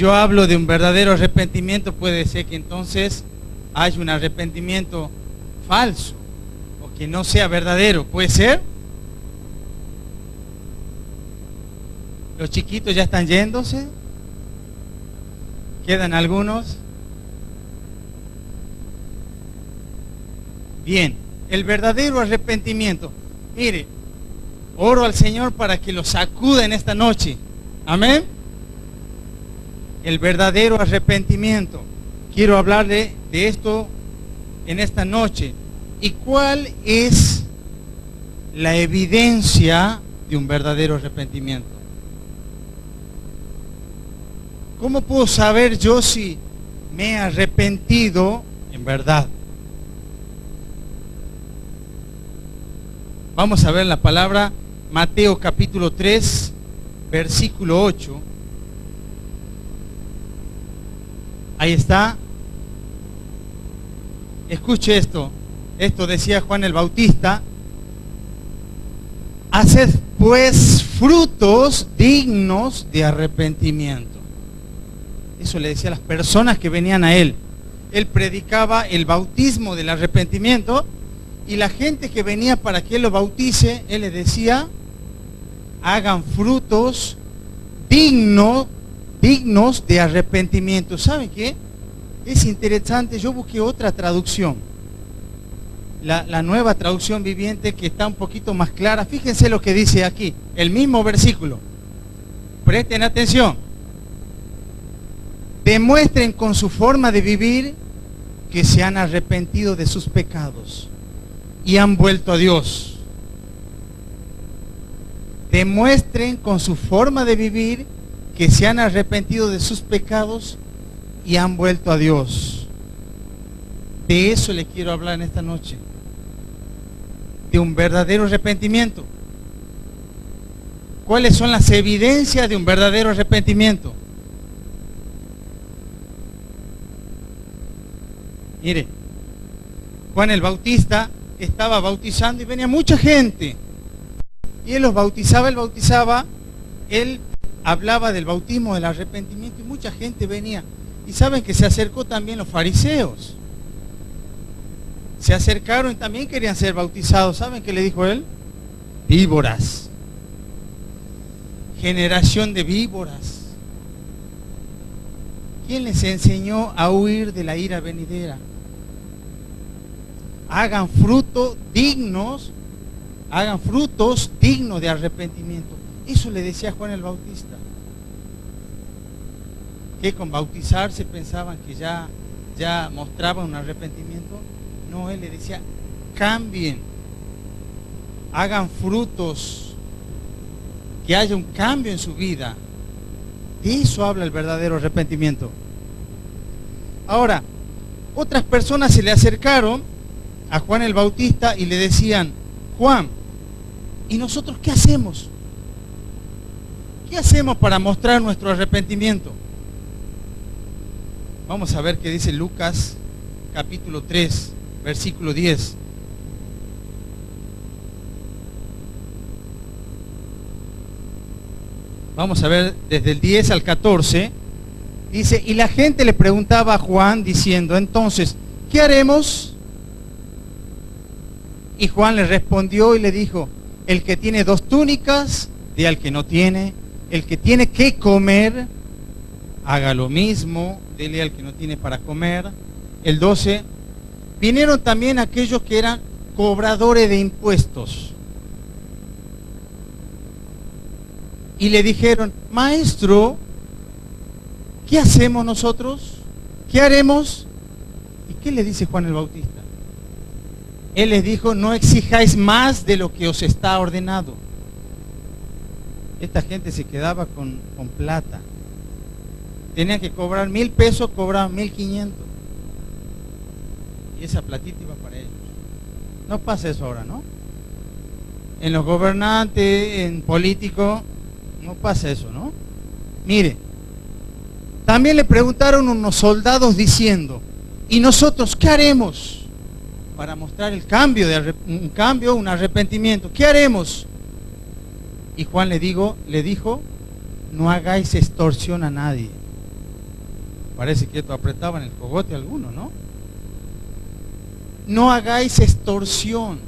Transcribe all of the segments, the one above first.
yo hablo de un verdadero arrepentimiento, puede ser que entonces haya un arrepentimiento falso o que no sea verdadero. ¿Puede ser? Los chiquitos ya están yéndose. ¿Quedan algunos? Bien, el verdadero arrepentimiento. Mire, oro al Señor para que lo sacuda en esta noche. Amén. El verdadero arrepentimiento. Quiero hablarle de esto en esta noche. ¿Y cuál es la evidencia de un verdadero arrepentimiento? ¿Cómo puedo saber yo si me he arrepentido en verdad? Vamos a ver la palabra Mateo capítulo 3, versículo 8. Ahí está. Escuche esto. Esto decía Juan el Bautista. Haced pues frutos dignos de arrepentimiento. Eso le decía a las personas que venían a él. Él predicaba el bautismo del arrepentimiento y la gente que venía para que él lo bautice, él les decía, hagan frutos dignos de arrepentimiento. ¿Saben qué? Es interesante, yo busqué otra traducción. La nueva traducción viviente que está un poquito más clara. Fíjense lo que dice aquí, el mismo versículo. Presten atención. Demuestren con su forma de vivir que se han arrepentido de sus pecados y han vuelto a Dios. Demuestren con su forma de vivir que se han arrepentido de sus pecados y han vuelto a Dios. De eso le quiero hablar en esta noche. De un verdadero arrepentimiento. ¿Cuáles son las evidencias de un verdadero arrepentimiento? Mire, Juan el Bautista estaba bautizando y venía mucha gente. Y él los bautizaba, él hablaba del bautismo, del arrepentimiento y mucha gente venía. Y saben que se acercó también los fariseos. Se acercaron y también querían ser bautizados. ¿Saben qué le dijo él? Víboras. Generación de víboras. ¿Quién les enseñó a huir de la ira venidera? Hagan frutos dignos de arrepentimiento. Eso le decía Juan el Bautista. Que con bautizarse pensaban que ya mostraban un arrepentimiento. No, él le decía, cambien, hagan frutos, que haya un cambio en su vida. De eso habla el verdadero arrepentimiento. Ahora, otras personas se le acercaron a Juan el Bautista y le decían, Juan, ¿y nosotros qué hacemos? ¿Qué hacemos para mostrar nuestro arrepentimiento? Vamos a ver qué dice Lucas capítulo 3, versículo 10. Vamos a ver desde el 10 al 14. Dice, y la gente le preguntaba a Juan diciendo, entonces, ¿qué haremos? Y Juan le respondió y le dijo, el que tiene 2 túnicas, dé al que no tiene. El que tiene que comer, haga lo mismo, dele al que no tiene para comer. El 12, vinieron también aquellos que eran cobradores de impuestos. Y le dijeron, maestro, ¿qué hacemos nosotros? ¿Qué haremos? ¿Y qué le dice Juan el Bautista? Él les dijo, no exijáis más de lo que os está ordenado. Esta gente se quedaba con plata. Tenían que cobrar 1,000 pesos, cobraban 1,500. Y esa platita iba para ellos. No pasa eso ahora, ¿no? En los gobernantes, en políticos, no pasa eso, ¿no? Mire, también le preguntaron unos soldados diciendo, ¿y nosotros qué haremos para mostrar el cambio, un arrepentimiento? ¿Qué haremos? Y Juan le dijo, no hagáis extorsión a nadie. parece que esto apretaba en el cogote a alguno, ¿no? No hagáis extorsión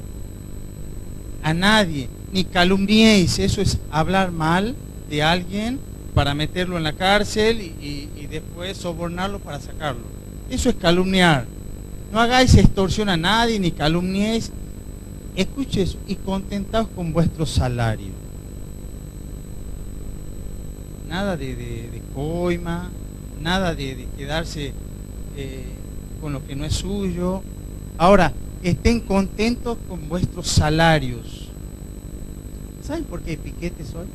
a nadie, ni calumniéis. Eso es hablar mal de alguien para meterlo en la cárcel y después sobornarlo para sacarlo. Eso es calumniar. No hagáis extorsión a nadie, ni calumniéis. Escuche eso, y contentaos con vuestro salario. Nada de coima, nada de quedarse con lo que no es suyo. Ahora, estén contentos con vuestros salarios. ¿Saben por qué hay piquetes hoy?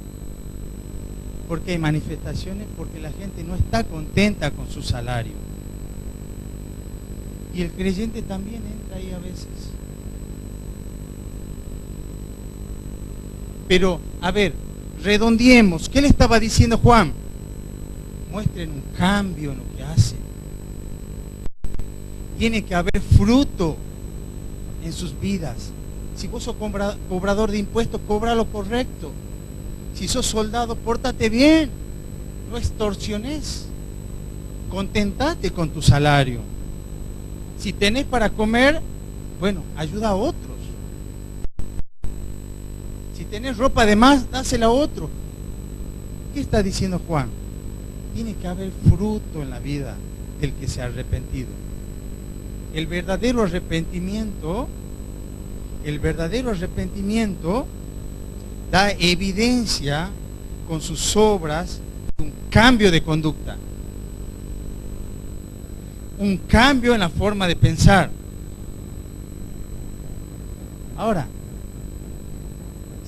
¿Por qué hay manifestaciones? Porque la gente no está contenta con su salario. Y el creyente también entra ahí a veces. Pero, a ver, redondeemos. ¿Qué le estaba diciendo Juan? Muestren un cambio en lo que hacen. Tiene que haber fruto en sus vidas. Si vos sos cobrador de impuestos, cobra lo correcto. Si sos soldado, pórtate bien. No extorsiones. Contentate con tu salario. Si tenés para comer, bueno, ayuda a otros. Si tenés ropa de más, dásela a otro. ¿Qué está diciendo Juan? Tiene que haber fruto en la vida del que se ha arrepentido. El verdadero arrepentimiento da evidencia con sus obras de un cambio de conducta, un cambio en la forma de pensar. Ahora,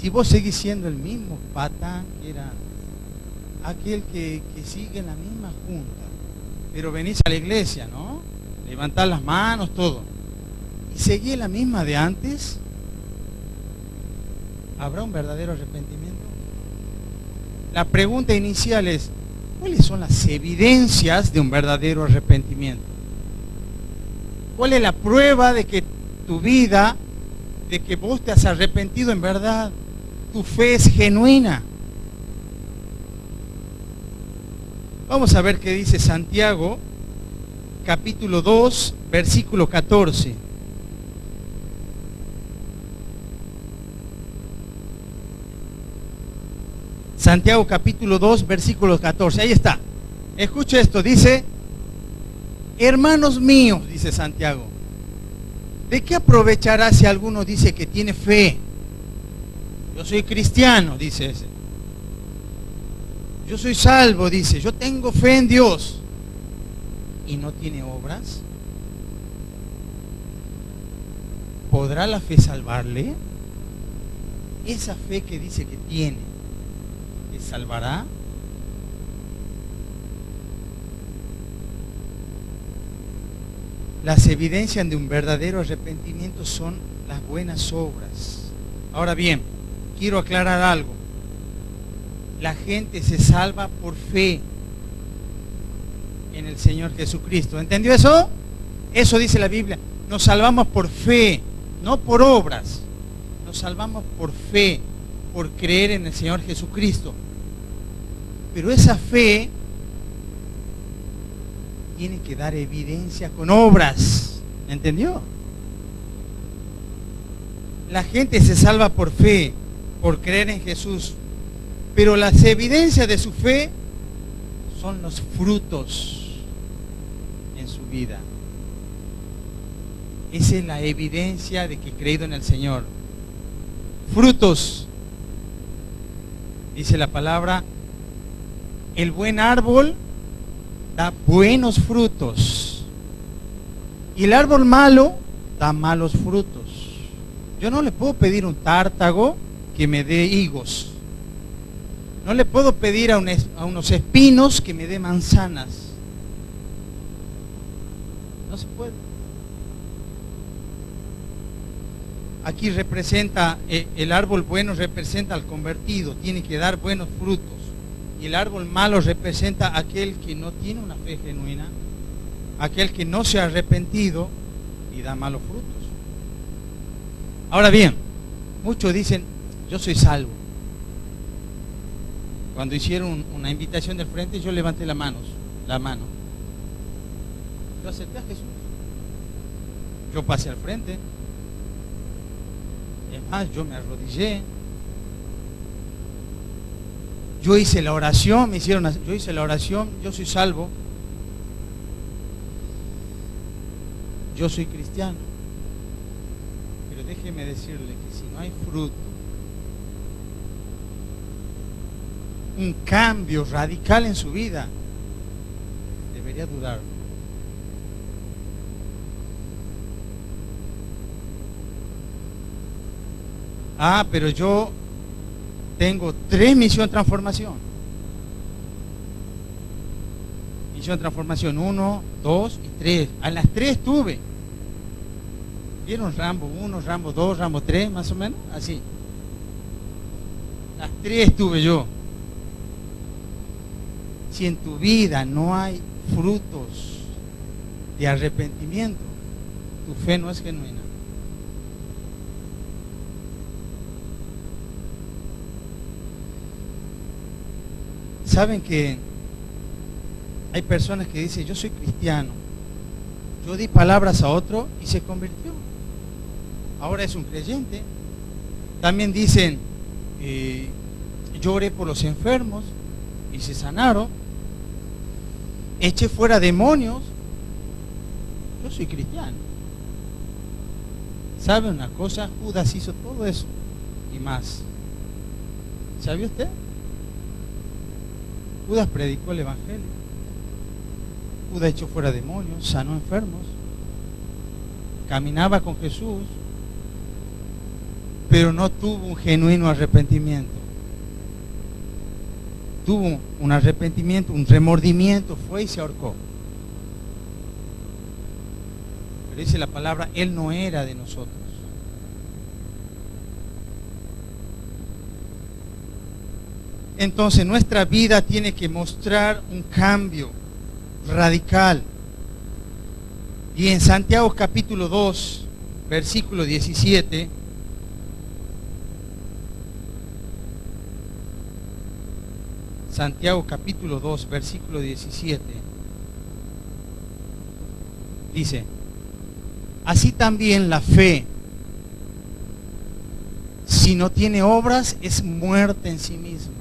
si vos seguís siendo el mismo patán que era aquel que sigue en la misma junta, pero venís a la iglesia, ¿no? Levantás las manos, todo, y seguís la misma de antes, ¿habrá un verdadero arrepentimiento? La pregunta inicial es, ¿cuáles son las evidencias de un verdadero arrepentimiento? ¿Cuál es la prueba de que tu vida, de que vos te has arrepentido en verdad? Tu fe es genuina. Vamos a ver qué dice Santiago, capítulo 2, versículo 14. Santiago capítulo 2, versículo 14. Ahí está. Escucha esto, dice: hermanos míos, dice Santiago, ¿de qué aprovechará si alguno dice que tiene fe? Yo soy cristiano, dice ese. Yo soy salvo, dice. Yo tengo fe en Dios. ¿Y no tiene obras? ¿Podrá la fe salvarle? Esa fe que dice que tiene, ¿le salvará? Las evidencias de un verdadero arrepentimiento son las buenas obras. Ahora bien, quiero aclarar algo. La gente se salva por fe en el Señor Jesucristo. ¿Entendió eso? Eso dice la Biblia. Nos salvamos por fe, no por obras. Nos salvamos por fe, por creer en el Señor Jesucristo. Pero esa fe tiene que dar evidencia con obras. ¿Entendió? La gente se salva por fe, por creer en Jesús. Pero las evidencias de su fe son los frutos en su vida. Esa es la evidencia de que he creído en el Señor. Frutos. Dice la palabra, el buen árbol da buenos frutos. Y el árbol malo da malos frutos. Yo no le puedo pedir a un tártago que me dé higos. No le puedo pedir a unos espinos que me dé manzanas. No se puede. Aquí representa, el árbol bueno representa al convertido, tiene que dar buenos frutos. Y el árbol malo representa a aquel que no tiene una fe genuina, aquel que no se ha arrepentido y da malos frutos. Ahora bien, muchos dicen, yo soy salvo. Cuando hicieron una invitación del frente, yo levanté la mano. yo acepté a Jesús. Yo pasé al frente. Es más, yo me arrodillé. Yo hice la oración, yo hice la oración, yo soy salvo. Yo soy cristiano. Pero déjeme decirle que si no hay fruto, un cambio radical en su vida, debería dudar. Pero yo tengo 3 misiones de transformación. Misión de transformación 1, 2 y 3. A las 3 tuve. ¿Vieron Rambo 1, Rambo 2, Rambo 3, más o menos? Así. Las 3 tuve yo. Si en tu vida no hay frutos de arrepentimiento, tu fe no es genuina. Saben que hay personas que dicen, yo soy cristiano, yo di palabras a otro y se convirtió, ahora es un creyente. También dicen, yo oré por los enfermos y se sanaron, eché fuera demonios, yo soy cristiano. ¿Sabe una cosa? Judas hizo todo eso y más. ¿Sabe usted? Judas predicó el evangelio. Judas echó fuera demonios, sanó enfermos, caminaba con Jesús, pero no tuvo un genuino arrepentimiento. Tuvo un arrepentimiento, un remordimiento, fue y se ahorcó. Pero dice la palabra, él no era de nosotros. Entonces nuestra vida tiene que mostrar un cambio radical. Y en Santiago capítulo 2, versículo 17, Santiago capítulo 2, versículo 17, dice, así también la fe, si no tiene obras, es muerta en sí misma.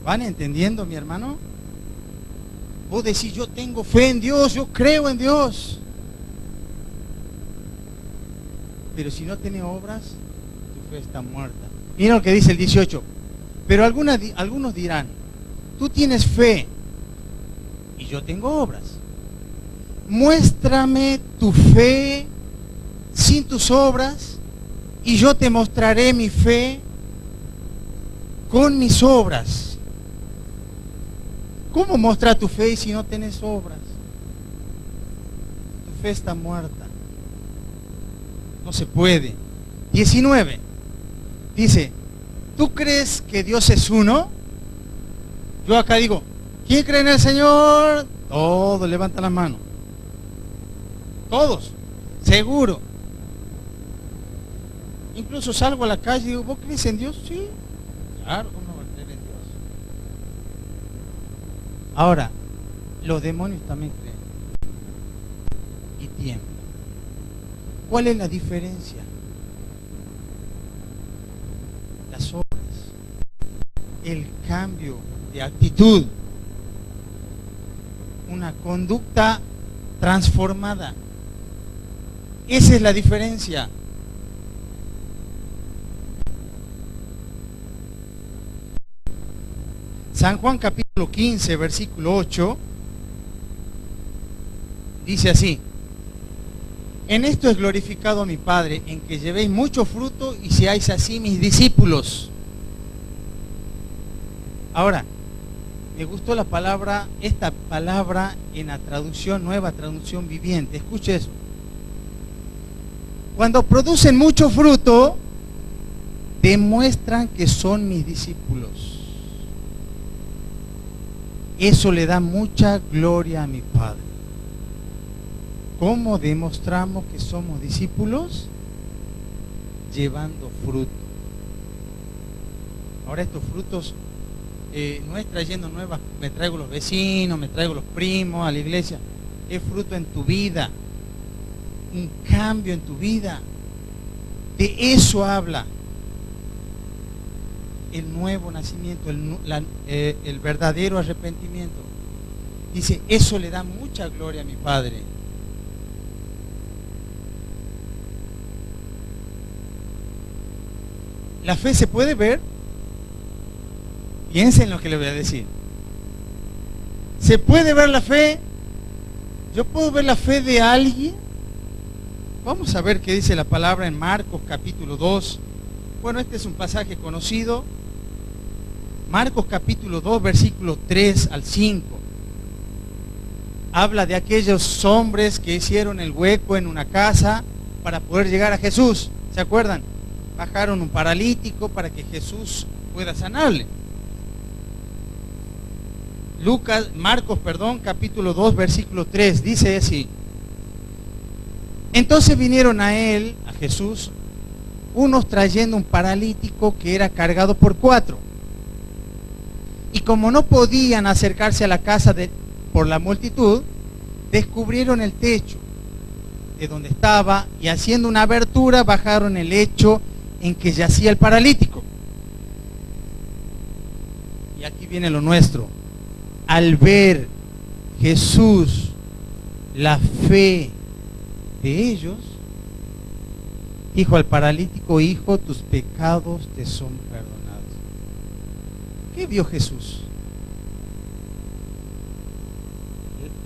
¿Van entendiendo, mi hermano? Vos decís, yo tengo fe en Dios, yo creo en Dios. Pero si no tiene obras, tu fe está muerta. Mira lo que dice el 18. Pero algunos dirán, tú tienes fe y yo tengo obras. Muéstrame tu fe sin tus obras y yo te mostraré mi fe con mis obras. ¿Cómo mostrar tu fe si no tienes obras? Tu fe está muerta. No se puede. 19. Dice, ¿tú crees que Dios es uno? Yo acá digo, ¿quién cree en el Señor? Todos levantan la mano. Todos. Seguro. Incluso salgo a la calle y digo, ¿vos crees en Dios? Sí. Claro, ¿cómo no va a creer en Dios? Ahora, los demonios también creen y tiemblan. ¿Cuál es la diferencia? Las obras, el cambio de actitud, una conducta transformada. Esa es la diferencia. San Juan capítulo 15, versículo 8, dice así, en esto es glorificado mi Padre, en que llevéis mucho fruto y seáis así mis discípulos. Ahora, me gustó esta palabra en la traducción, nueva traducción viviente. Escuche eso. Cuando producen mucho fruto, demuestran que son mis discípulos. Eso le da mucha gloria a mi Padre. ¿Cómo demostramos que somos discípulos? Llevando fruto. Ahora estos frutos no es trayendo nuevas, me traigo los vecinos, me traigo los primos a la iglesia. Es fruto en tu vida, un cambio en tu vida. De eso habla el nuevo nacimiento, el verdadero arrepentimiento. Dice, eso le da mucha gloria a mi Padre. La fe se puede ver. Piensen en lo que le voy a decir. ¿Se puede ver la fe? ¿Yo puedo ver la fe de alguien? Vamos a ver qué dice la palabra en Marcos capítulo 2. Bueno, este es un pasaje conocido. Marcos capítulo 2, versículo 3 al 5. Habla de aquellos hombres que hicieron el hueco en una casa para poder llegar a Jesús. ¿Se acuerdan? Bajaron un paralítico para que Jesús pueda sanarle. Marcos, capítulo 2, versículo 3, dice así. Entonces vinieron a él, a Jesús, unos trayendo un paralítico que era cargado por 4. Y como no podían acercarse a la casa por la multitud, descubrieron el techo de donde estaba y haciendo una abertura bajaron el lecho en que yacía el paralítico. Y aquí viene lo nuestro. Al ver Jesús la fe de ellos, dijo al paralítico, hijo, tus pecados te son perdonados. ¿Qué vio Jesús?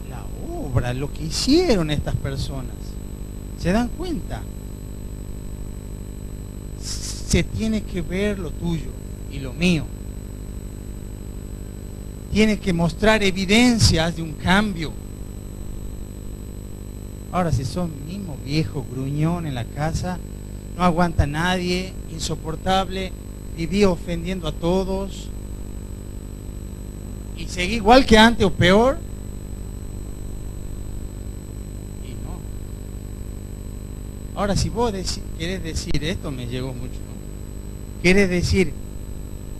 La obra, lo que hicieron estas personas. ¿Se dan cuenta? Se tiene que ver lo tuyo y lo mío. Tiene que mostrar evidencias de un cambio. Ahora, si son mismo viejo gruñón en la casa, no aguanta a nadie, insoportable, vivía ofendiendo a todos, y seguí igual que antes o peor, y no. Ahora, si vos querés decir, esto me llegó mucho, ¿no? Querés decir,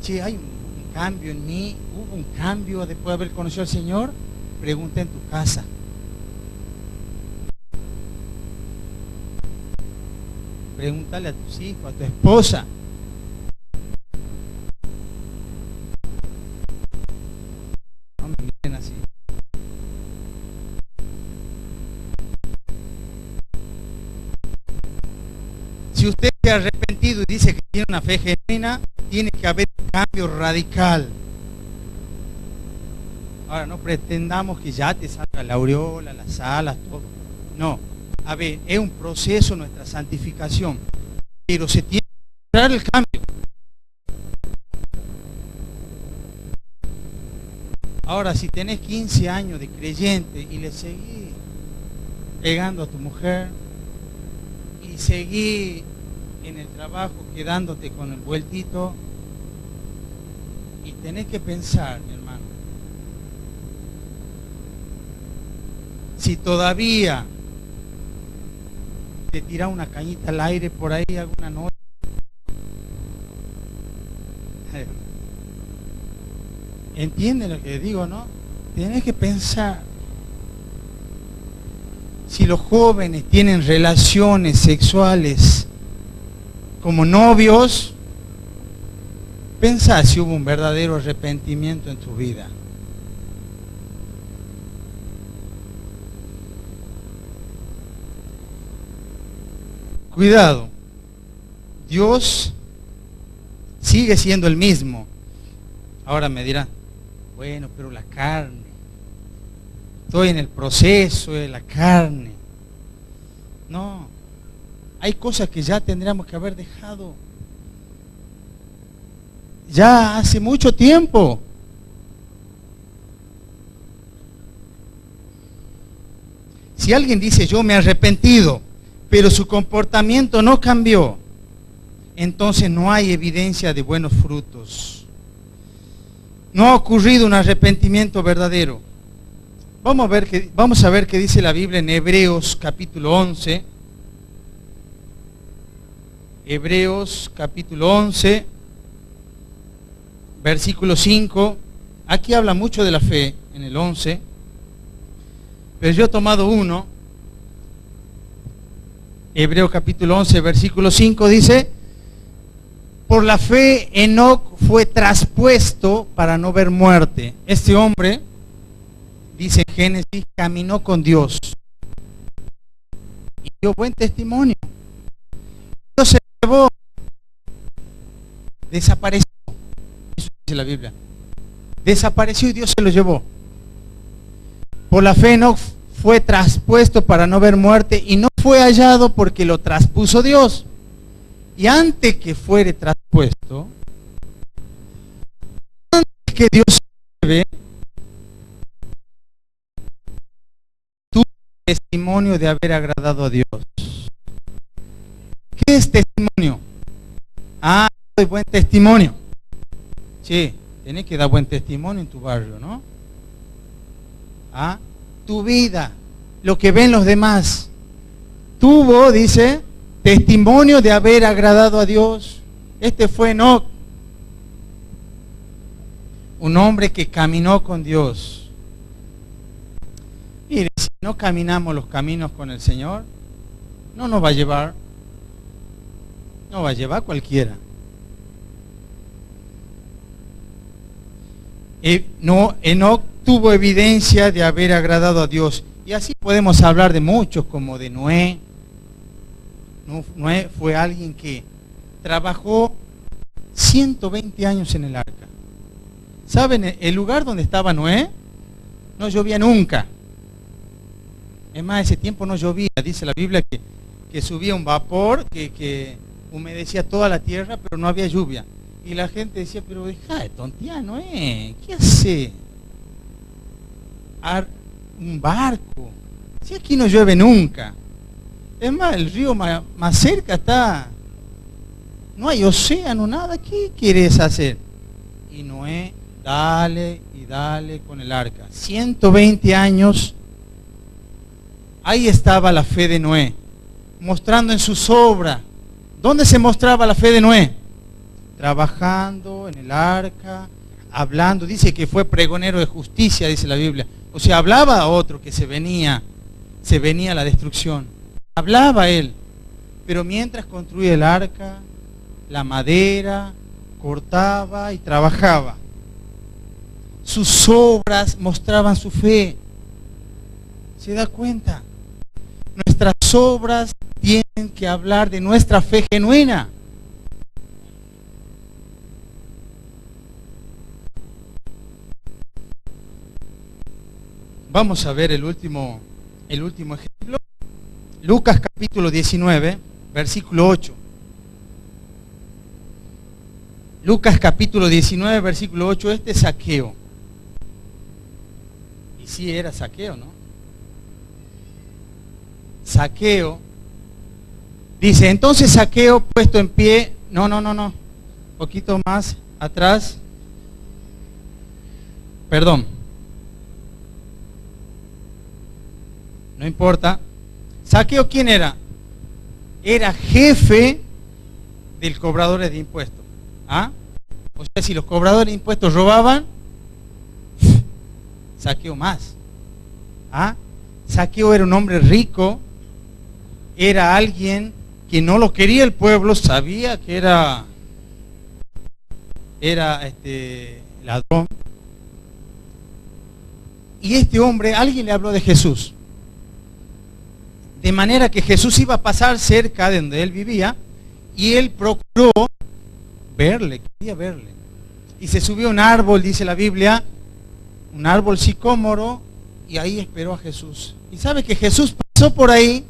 che, hay un cambio en mí, hubo un cambio después de haber conocido al Señor, pregunta en tu casa. Pregúntale a tus hijos, a tu esposa. No me miren así. Si usted se ha arrepentido y dice que tiene una fe genuina, tiene que haber un cambio radical. Ahora, no pretendamos que ya te salga la aureola, las alas, todo. No. A ver, es un proceso nuestra santificación, pero se tiene que lograr el cambio. Ahora, si tenés 15 años de creyente y le seguís pegando a tu mujer y seguís en el trabajo quedándote con el vueltito, y tenés que pensar, mi hermano, si todavía te tira una cañita al aire por ahí alguna noche. ¿Entienden lo que digo, no? Tienes que pensar. Si los jóvenes tienen relaciones sexuales como novios, pensá si hubo un verdadero arrepentimiento en tu vida. Cuidado, Dios sigue siendo el mismo. Ahora me dirán, bueno, pero la carne, estoy en el proceso de la carne. No, hay cosas que ya tendríamos que haber dejado ya hace mucho tiempo. Si alguien dice, yo me he arrepentido, pero su comportamiento no cambió, entonces no hay evidencia de buenos frutos. No ha ocurrido un arrepentimiento verdadero. Vamos a ver qué dice la Biblia en Hebreos capítulo 11. Hebreos capítulo 11, versículo 5, aquí habla mucho de la fe, en el 11, pero yo he tomado uno. Hebreos capítulo 11, versículo 5 dice: por la fe Enoc fue traspuesto para no ver muerte. Este hombre, dice en Génesis, caminó con Dios y dio buen testimonio. Dios se llevó, desapareció. Eso dice la Biblia. Desapareció y Dios se lo llevó. Por la fe Enoc fue traspuesto para no ver muerte y no fue hallado porque lo traspuso Dios. Y antes que fuere traspuesto, antes que Dios se lleve, tuvo testimonio de haber agradado a Dios. ¿Qué es testimonio? Ah, doy buen testimonio. Sí, tenés que dar buen testimonio en tu barrio, ¿no? Ah, tu vida, lo que ven los demás. Tuvo, dice, testimonio de haber agradado a Dios. Este fue Enoc, un hombre que caminó con Dios. Mire, si no caminamos los caminos con el Señor, no nos va a llevar. No va a llevar cualquiera. Enoc tuvo evidencia de haber agradado a Dios. Y así podemos hablar de muchos, como de Noé. Noé fue alguien que trabajó 120 años en el arca. ¿Saben el lugar donde estaba Noé? No llovía nunca. Es más, ese tiempo no llovía. Dice la Biblia que subía un vapor que humedecía toda la tierra, pero no había lluvia. Y la gente decía, pero deja de tontear, Noé, ¿qué hace? Un barco. Si aquí no llueve nunca. Es más, el río más cerca está. No hay océano, nada. ¿Qué quieres hacer? Y Noé, dale y dale con el arca. 120 años. Ahí estaba la fe de Noé, mostrando en sus obras. ¿Dónde se mostraba la fe de Noé? Trabajando en el arca, hablando. Dice que fue pregonero de justicia, dice la Biblia. O sea, hablaba a otro que se venía la destrucción. Hablaba él, pero mientras construía el arca, la madera, cortaba y trabajaba. Sus obras mostraban su fe. ¿Se da cuenta? Nuestras obras tienen que hablar de nuestra fe genuina. Vamos a ver el último ejemplo. Lucas capítulo 19, versículo 8. Lucas capítulo 19, versículo 8. Este es Zaqueo. Y sí era Zaqueo, ¿no? Zaqueo. Dice, entonces Zaqueo puesto en pie. No. Poquito más atrás. Perdón. No importa. Zaqueo, ¿quién era? Era jefe del cobradores de impuestos. ¿Ah? O sea, si los cobradores de impuestos robaban, Zaqueo más. ¿Ah? Zaqueo era un hombre rico, era alguien que no lo quería el pueblo, sabía que era ladrón. Y este hombre, alguien le habló de Jesús. De manera que Jesús iba a pasar cerca de donde él vivía y él procuró verle, quería verle. Y se subió a un árbol, dice la Biblia, un árbol sicómoro, y ahí esperó a Jesús. Y sabe que Jesús pasó por ahí,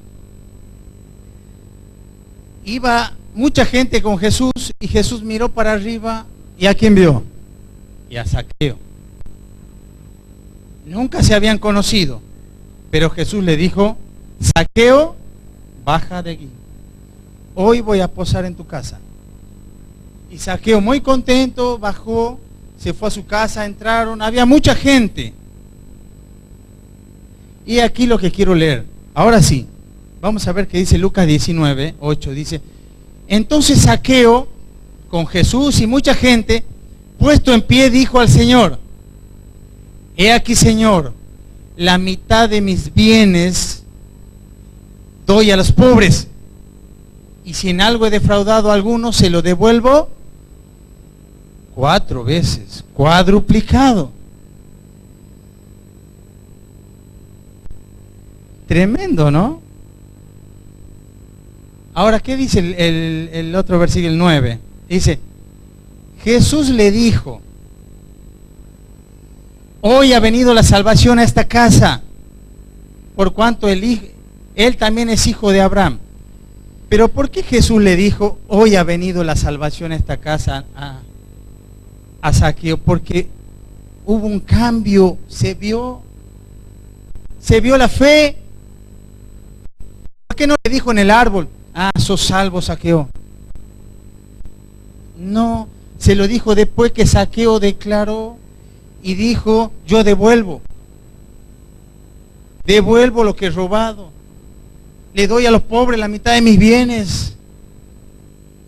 iba mucha gente con Jesús y Jesús miró para arriba y ¿a quién vio? Y a Zaqueo. Nunca se habían conocido, pero Jesús le dijo, Zaqueo, baja de aquí. Hoy voy a posar en tu casa. Y Zaqueo, muy contento, bajó, se fue a su casa, entraron, había mucha gente. Y aquí lo que quiero leer. Ahora sí, vamos a ver qué dice Lucas 19, 8. Dice, entonces Zaqueo, con Jesús y mucha gente, puesto en pie, dijo al Señor: he aquí, Señor, la mitad de mis bienes doy a los pobres, y si en algo he defraudado a alguno, se lo devuelvo 4 veces, cuadruplicado. Tremendo, ¿no? Ahora, ¿qué dice el otro versículo, el 9? Dice: Jesús le dijo: hoy ha venido la salvación a esta casa, por cuanto él también es hijo de Abraham. Pero ¿por qué Jesús le dijo: hoy ha venido la salvación a esta casa a Zaqueo? Porque hubo un cambio, se vio la fe. ¿Por qué no le dijo en el árbol: sos salvo, Zaqueo? No, se lo dijo después que Zaqueo declaró y dijo: yo devuelvo lo que he robado, le doy a los pobres la mitad de mis bienes.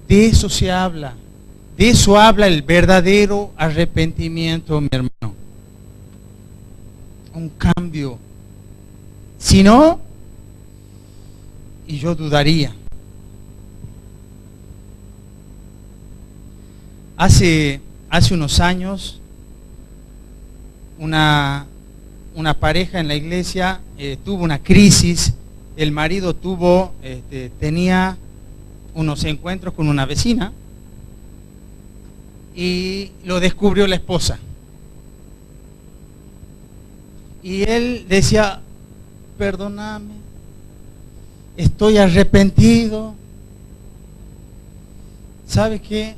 De eso se habla, de eso habla el verdadero arrepentimiento, mi hermano. Un cambio. Si no, y yo dudaría. Hace unos años, una pareja en la iglesia tuvo una crisis. El marido tenía unos encuentros con una vecina y lo descubrió la esposa. Y él decía: perdóname, estoy arrepentido. ¿Sabe qué?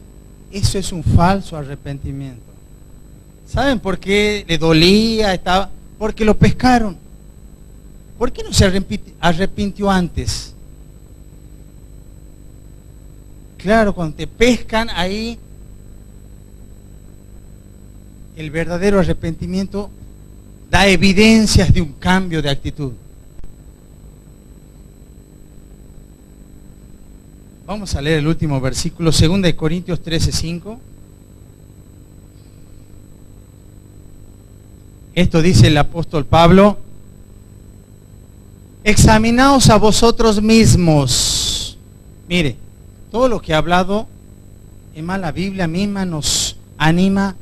Eso es un falso arrepentimiento. ¿Saben por qué le dolía? Porque lo pescaron. ¿Por qué no se arrepintió antes? Claro, cuando te pescan ahí, el verdadero arrepentimiento da evidencias de un cambio de actitud. Vamos a leer el último versículo, 2 Corintios 13:5. Esto dice el apóstol Pablo: examinaos a vosotros mismos. Mire, todo lo que he hablado, la Biblia misma nos anima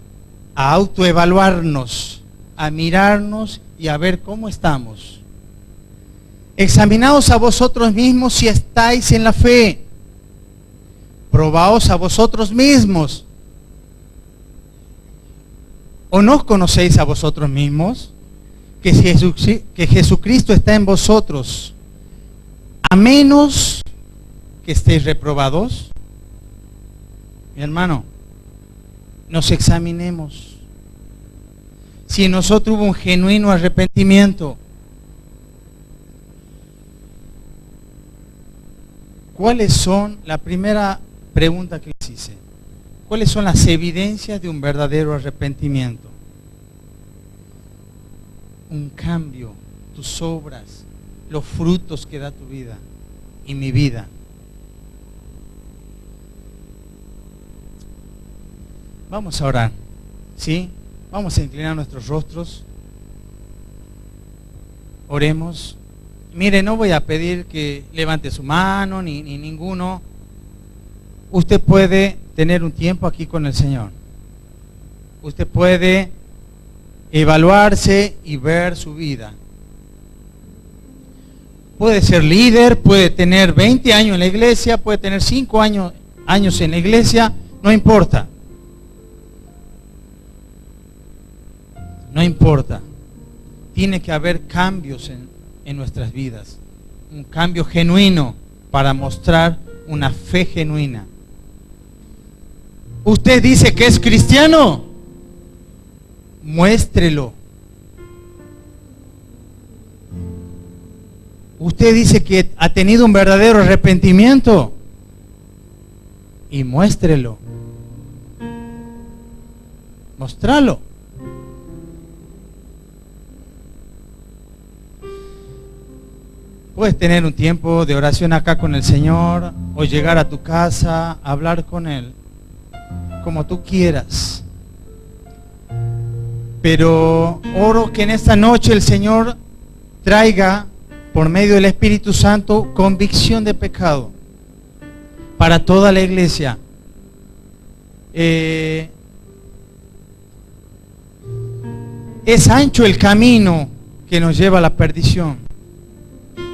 a autoevaluarnos, a mirarnos y a ver cómo estamos. Examinaos a vosotros mismos si estáis en la fe. Probaos a vosotros mismos. ¿O no os conocéis a vosotros mismos? Que Jesucristo está en vosotros, a menos que estéis reprobados. Mi hermano, nos examinemos. Si en nosotros hubo un genuino arrepentimiento, ¿cuáles son? La primera pregunta que les hice: ¿cuáles son las evidencias de un verdadero arrepentimiento? Un cambio, tus obras, los frutos que da tu vida y mi vida. Vamos a orar, ¿sí? Vamos a inclinar nuestros rostros. Oremos. Mire, no voy a pedir que levante su mano ni ninguno. Usted puede tener un tiempo aquí con el Señor. Usted puede evaluarse y ver su vida. Puede ser líder, puede tener 20 años en la iglesia, puede tener 5 años en la iglesia, no importa. No importa. Tiene que haber cambios en nuestras vidas. Un cambio genuino para mostrar una fe genuina. ¿Usted dice que es cristiano? Muéstrelo. ¿Usted dice que ha tenido un verdadero arrepentimiento? Y muéstrelo. Mostralo. Puedes tener un tiempo de oración acá con el Señor, o llegar a tu casa, hablar con Él, como tú quieras. Pero oro que en esta noche el Señor traiga, por medio del Espíritu Santo, convicción de pecado para toda la iglesia. Es ancho el camino que nos lleva a la perdición.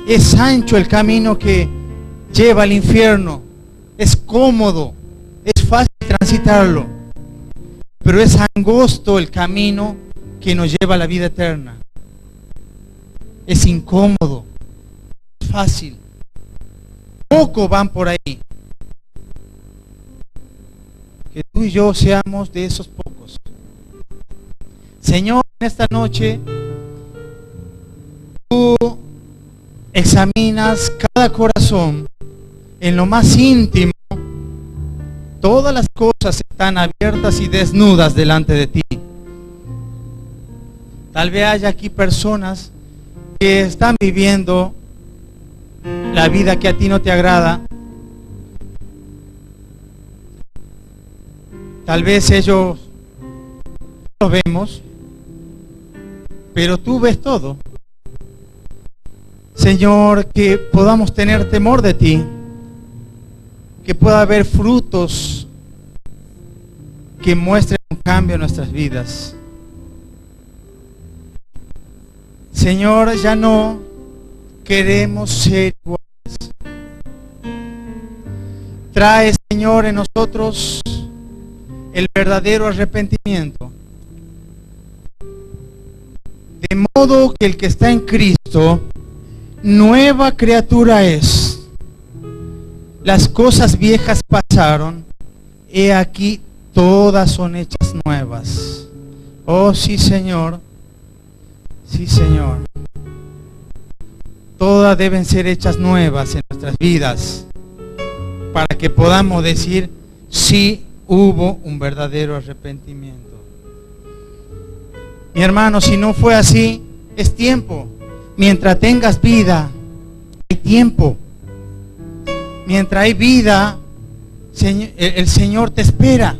Es ancho el camino que lleva al infierno. Es cómodo, es fácil transitarlo, pero es angosto el camino que nos lleva a la vida eterna. Es incómodo, es fácil. Pocos van por ahí. Que tú y yo seamos de esos pocos. Señor, en esta noche tú examinas cada corazón en lo más íntimo. Todas las cosas están abiertas y desnudas delante de ti. Tal vez haya aquí personas que están viviendo la vida que a ti no te agrada. Tal vez ellos no lo vemos, pero tú ves todo. Señor, que podamos tener temor de ti, que pueda haber frutos que muestren un cambio en nuestras vidas. Señor, ya no queremos ser iguales. Trae, Señor, en nosotros el verdadero arrepentimiento, de modo que el que está en Cristo, nueva criatura es. Las cosas viejas pasaron, he aquí todas son hechas nuevas. Oh sí, Señor, sí, Señor. Todas deben ser hechas nuevas en nuestras vidas, para que podamos decir, sí, hubo un verdadero arrepentimiento. Mi hermano, si no fue así, es tiempo. Mientras tengas vida, hay tiempo. Mientras hay vida, el Señor te espera.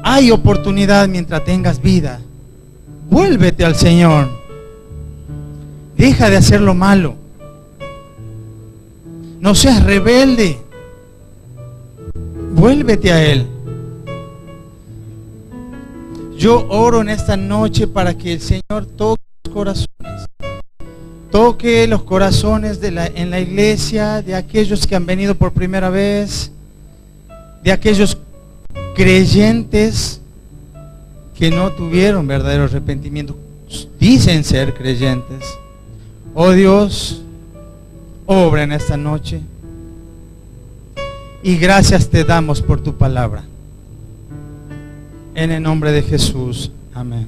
Hay oportunidad mientras tengas vida. Vuélvete al Señor. Deja de hacer lo malo. No seas rebelde. Vuélvete a Él. Yo oro en esta noche para que el Señor toque los corazones. Toque los corazones en la iglesia, de aquellos que han venido por primera vez, de aquellos creyentes que no tuvieron verdadero arrepentimiento. Dicen ser creyentes. Oh Dios, obra en esta noche. Y gracias te damos por tu palabra. En el nombre de Jesús. Amén.